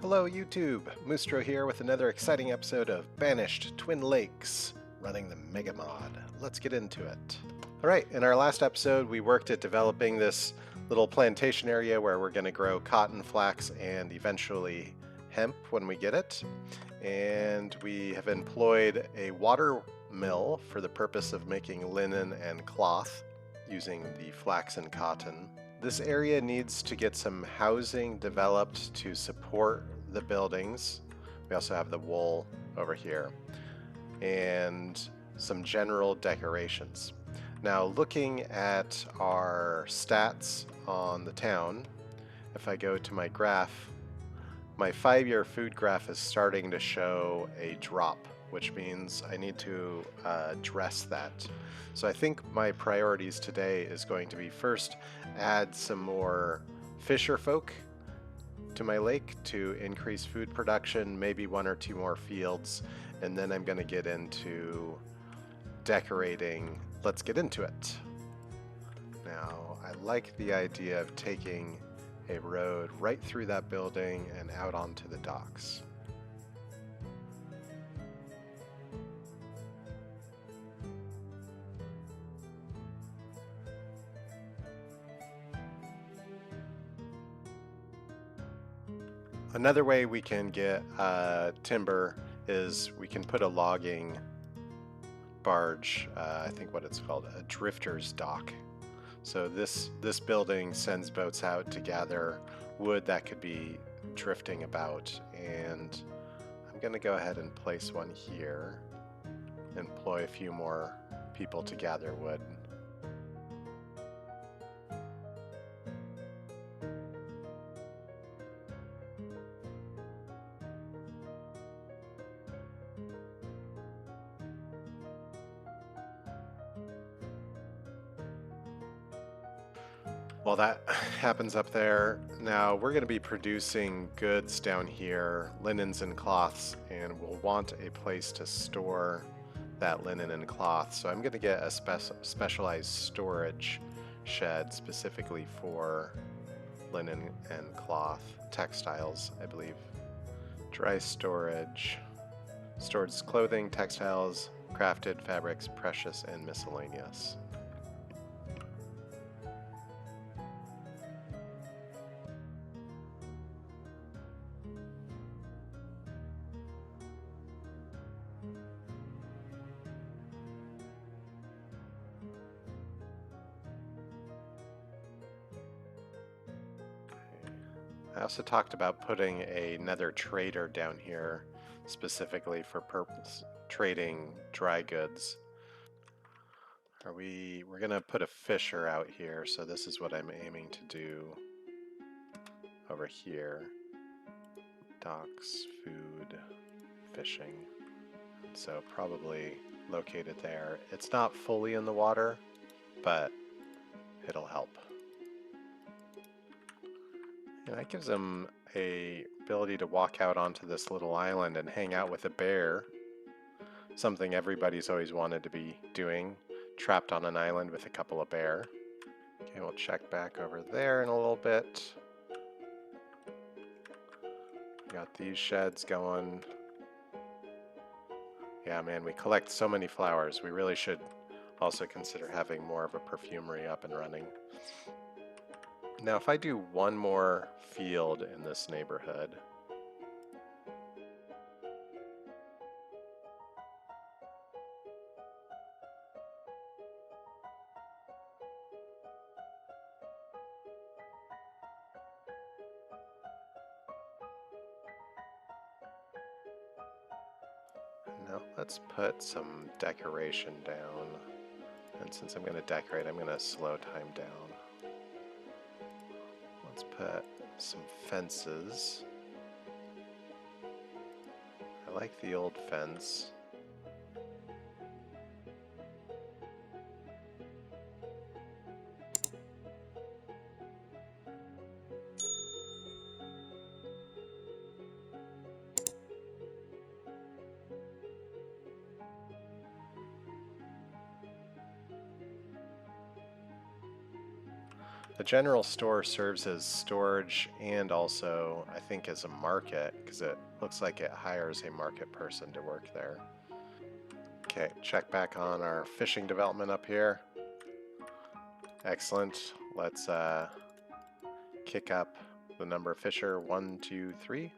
Hello YouTube, Moostro here with another exciting episode of Banished Twin Lakes, running the Megamod. Let's get into it. Alright, in our last episode we worked at developing this little plantation area where we're going to grow cotton, flax, and eventually hemp when we get it. And we have employed a water mill for the purpose of making linen and cloth using the flax and cotton. This area needs to get some housing developed to support the buildings. We also have the wool over here and some general decorations. Now looking at our stats on the town, if I go to my graph, my 5-year food graph is starting to show a drop, which means I need to address that. So I think my priorities today is going to be first add some more fisher folk to my lake to increase food production, maybe 1 or 2 more fields, and then I'm going to get into decorating. Let's get into it. Now I like the idea of taking a road right through that building and out onto the docks. Another way we can get timber is we can put a logging barge, I think what it's called, a drifter's dock. So this building sends boats out to gather wood that could be drifting about, and I'm going to go ahead and place one here, employ a few more people to gather wood. While that happens up there, now we're going to be producing goods down here, linens and cloths, and we'll want a place to store that linen and cloth. So I'm going to get a specialized storage shed specifically for linen and cloth, textiles, I believe. Dry storage, stores clothing, textiles, crafted fabrics, precious, and miscellaneous. I also talked about putting another trader down here specifically for trading dry goods. We're gonna put a fisher out here, so this is what I'm aiming to do over here. Docks, food, fishing. So probably located there. It's not fully in the water, but it'll help. And that gives them a ability to walk out onto this little island and hang out with a bear. Something everybody's always wanted to be doing, trapped on an island with a couple of bear. Okay, we'll check back over there in a little bit. Got these sheds going. Yeah, man, we collect so many flowers. We really should also consider having more of a perfumery up and running. Now, if I do one more field in this neighborhood, now let's put some decoration down. And since I'm going to decorate, I'm going to slow time down. Let's put some fences. I like the old fence. The general store serves as storage and also, I think, as a market, because it looks like it hires a market person to work there. Okay, check back on our fishing development up here. Excellent. Let's kick up the number of fisher. 1, 2, 3.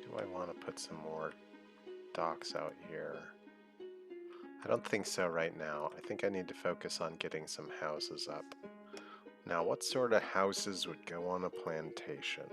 Do I want to put some more docks out here? I don't think so right now. I think I need to focus on getting some houses up. Now, what sort of houses would go on a plantation?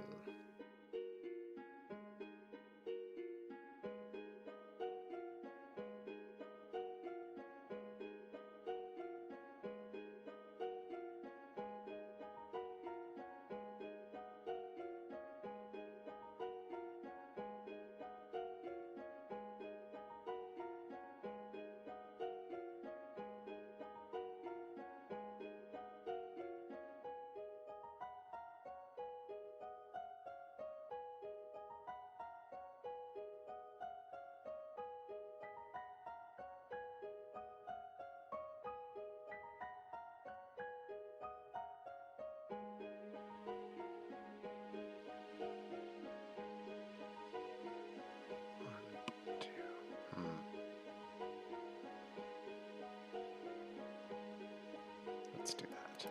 Let's do that.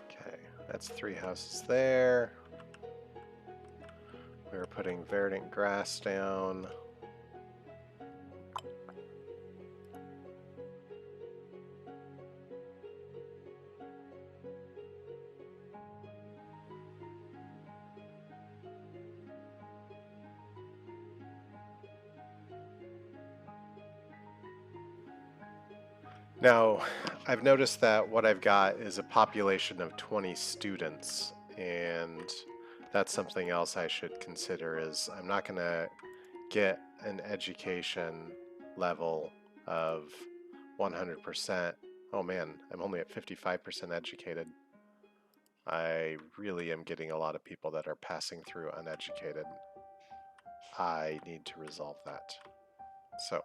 Okay, that's 3 houses there. We're putting verdant grass down. Now, I've noticed that what I've got is a population of 20 students, and that's something else I should consider. Is I'm not going to get an education level of 100%. Oh man, I'm only at 55% educated. I really am getting a lot of people that are passing through uneducated. I need to resolve that. So,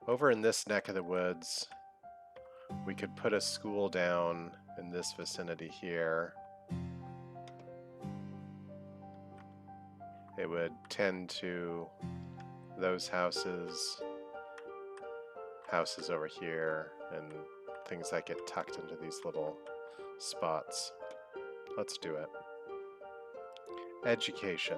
over in this neck of the woods, we could put a school down in this vicinity here. It would tend to those houses, houses over here, and things that get tucked into these little spots. Let's do it. Education.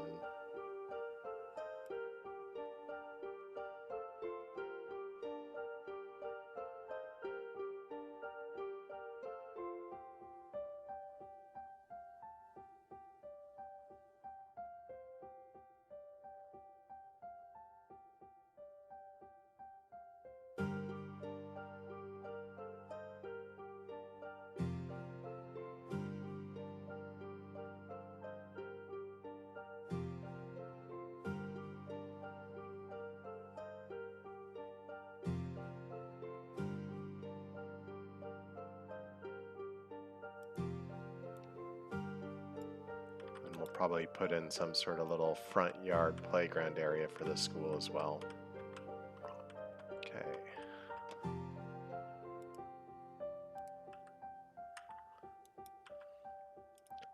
Probably put in some sort of little front yard playground area for the school as well. Okay.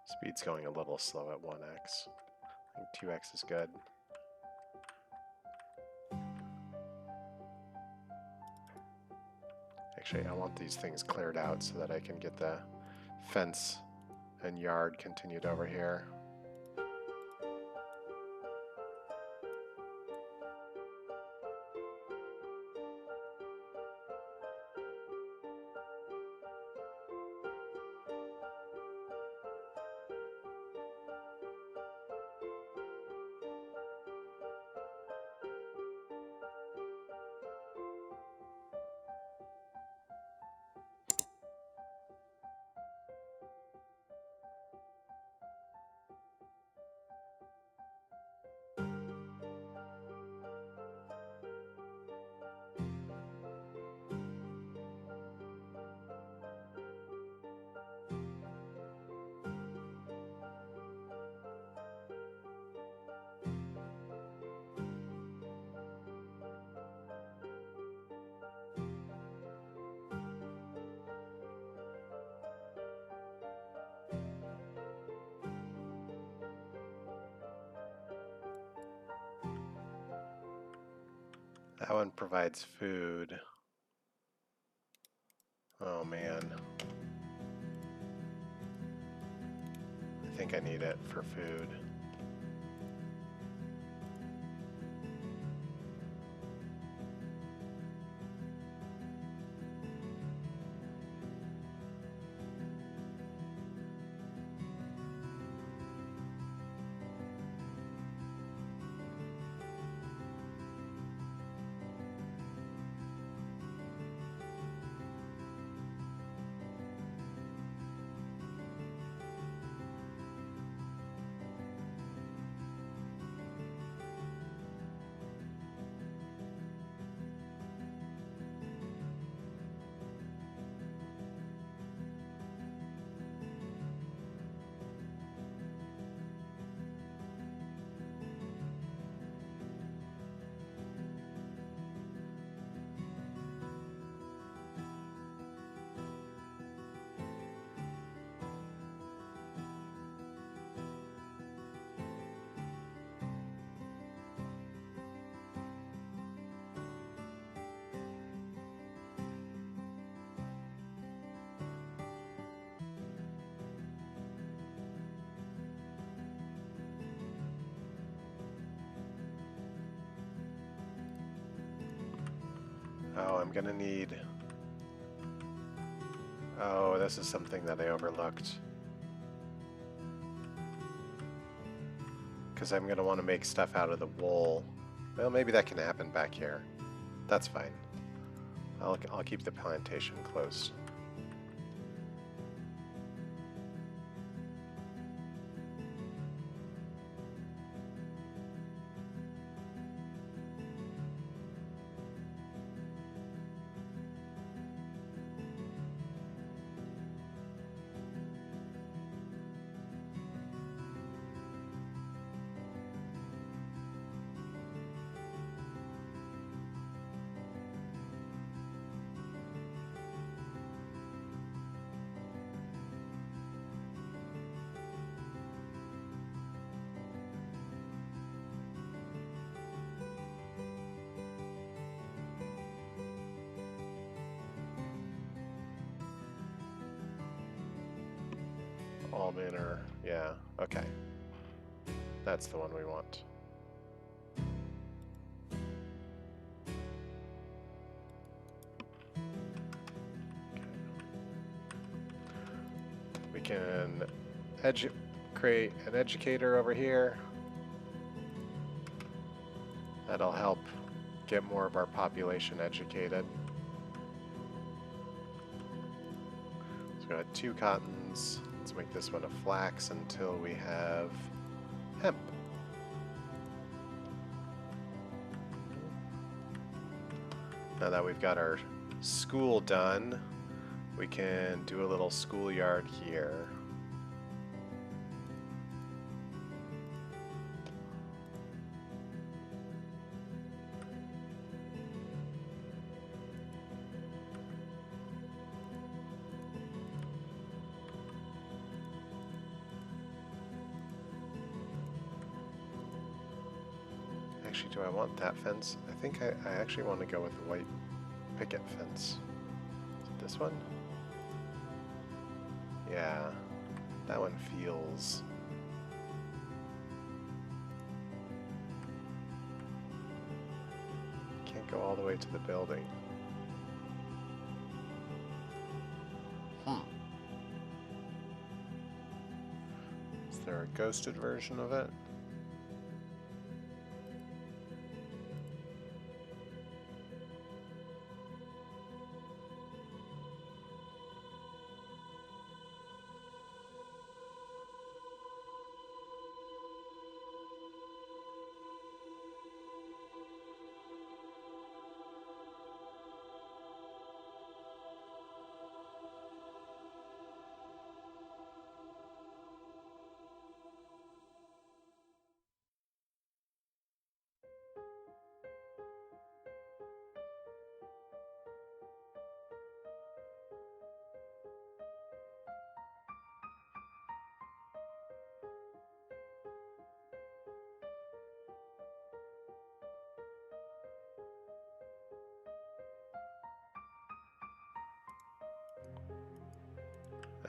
Speed's going a little slow at 1x. I think 2x is good. Actually, I want these things cleared out so that I can get the fence and yard continued over here. That one provides food. Oh man. I think I need it for food. Oh, I'm gonna need... Oh, this is something that I overlooked. Because I'm gonna want to make stuff out of the wool. Well, maybe that can happen back here. That's fine. I'll keep the plantation closed. All manner, yeah, okay. That's the one we want. Okay. We can create an educator over here. That'll help get more of our population educated. So we got 2 cottons. Let's make this one a flax until we have hemp. Now that we've got our school done, we can do a little schoolyard here. Actually, do I want that fence? I think I actually want to go with the white picket fence. Is it this one? Yeah, that one feels... Can't go all the way to the building. Is there a ghosted version of it?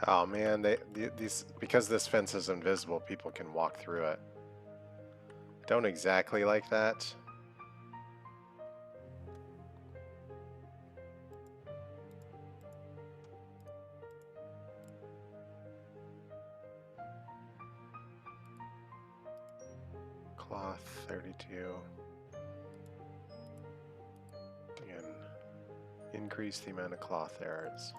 Oh man, these because this fence is invisible, people can walk through it. Don't exactly like that. Cloth 32. Again, increase the amount of cloth yards.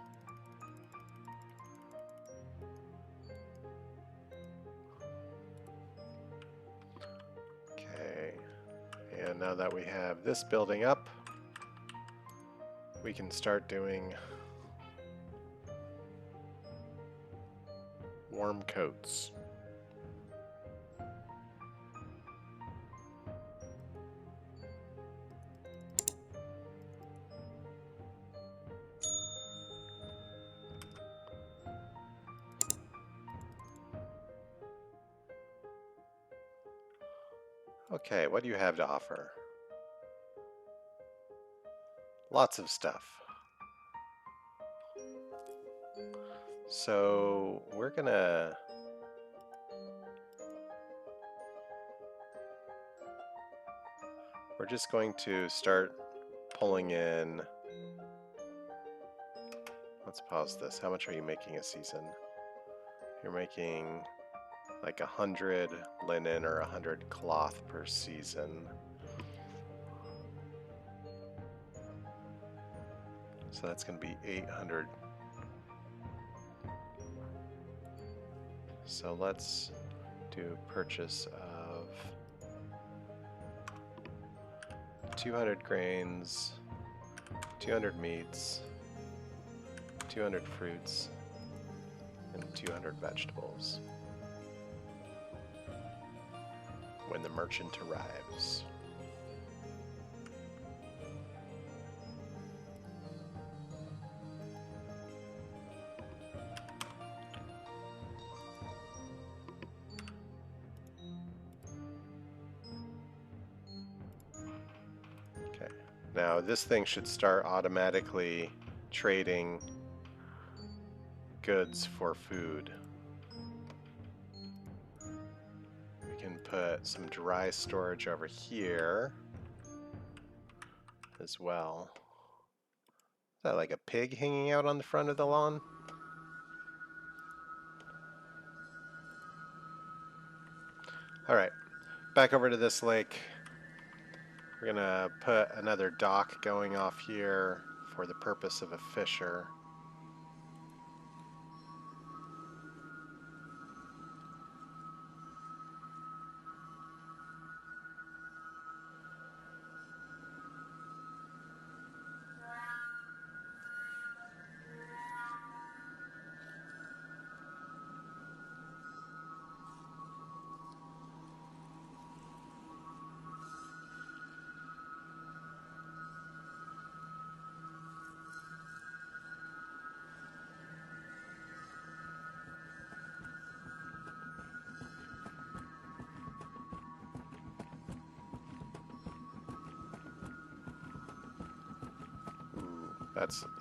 Okay, and now that we have this building up, we can start doing warm coats. Okay, what do you have to offer? Lots of stuff. So we're just going to start pulling in. Let's pause this. How much are you making a season? You're making like 100 linen or 100 cloth per season. So that's going to be 800. So let's do purchase of 200 grains, 200 meats, 200 fruits, and 200 vegetables when the merchant arrives. Okay, now this thing should start automatically trading goods for food. We can put some dry storage over here as well. Is that like a pig hanging out on the front of the lawn? Alright, back over to this lake. We're gonna put another dock going off here for the purpose of a fisher.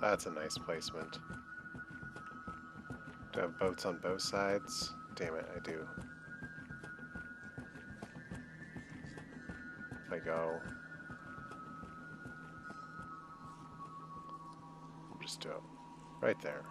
That's a nice placement. Do I have boats on both sides? Damn it, I do. If I go... I'll just do it right there.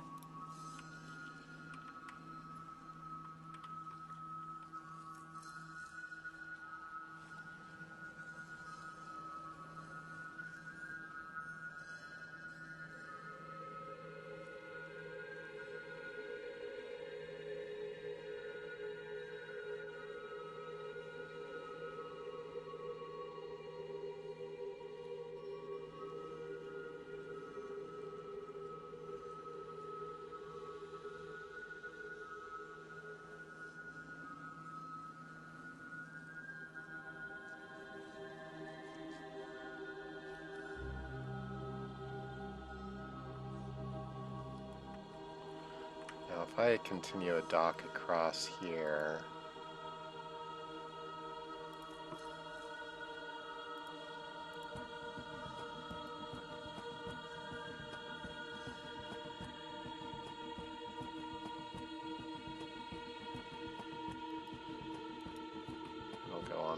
Now if I continue a dock across here,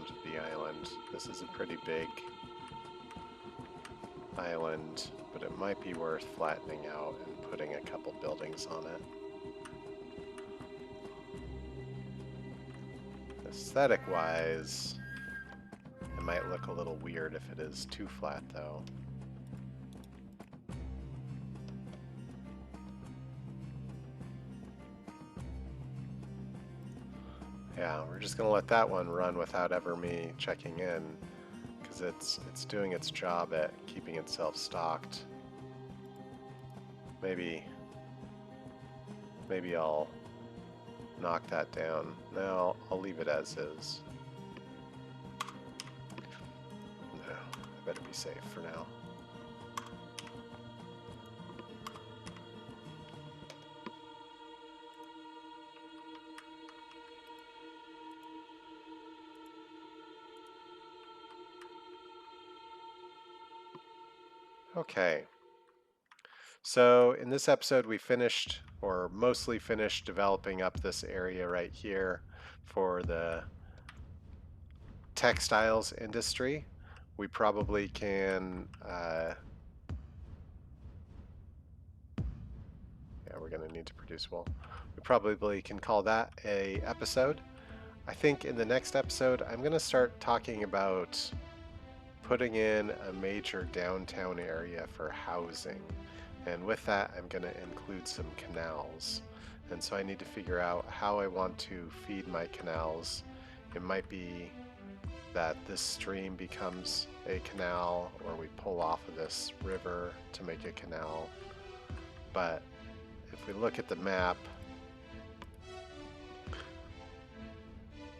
around the island. This is a pretty big island, but it might be worth flattening out and putting a couple buildings on it. Aesthetic-wise, it might look a little weird if it is too flat, though. Yeah, we're just gonna let that one run without ever me checking in, because it's doing its job at keeping itself stocked. Maybe I'll knock that down. No, I'll leave it as is. No, I better be safe for now. Okay, so in this episode we finished, or mostly finished, developing up this area right here for the textiles industry. We probably can, yeah, we're going to need to produce wool. We probably can call that a episode. I think in the next episode I'm going to start talking about putting in a major downtown area for housing, and with that I'm going to include some canals, and so I need to figure out how I want to feed my canals. It might be that this stream becomes a canal, or we pull off of this river to make a canal. But if we look at the map,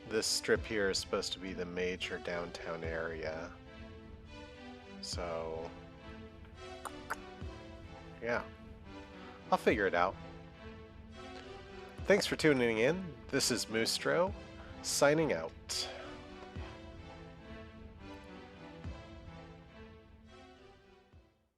this strip here is supposed to be the major downtown area. So, yeah, I'll figure it out. Thanks for tuning in. This is Moostro, signing out.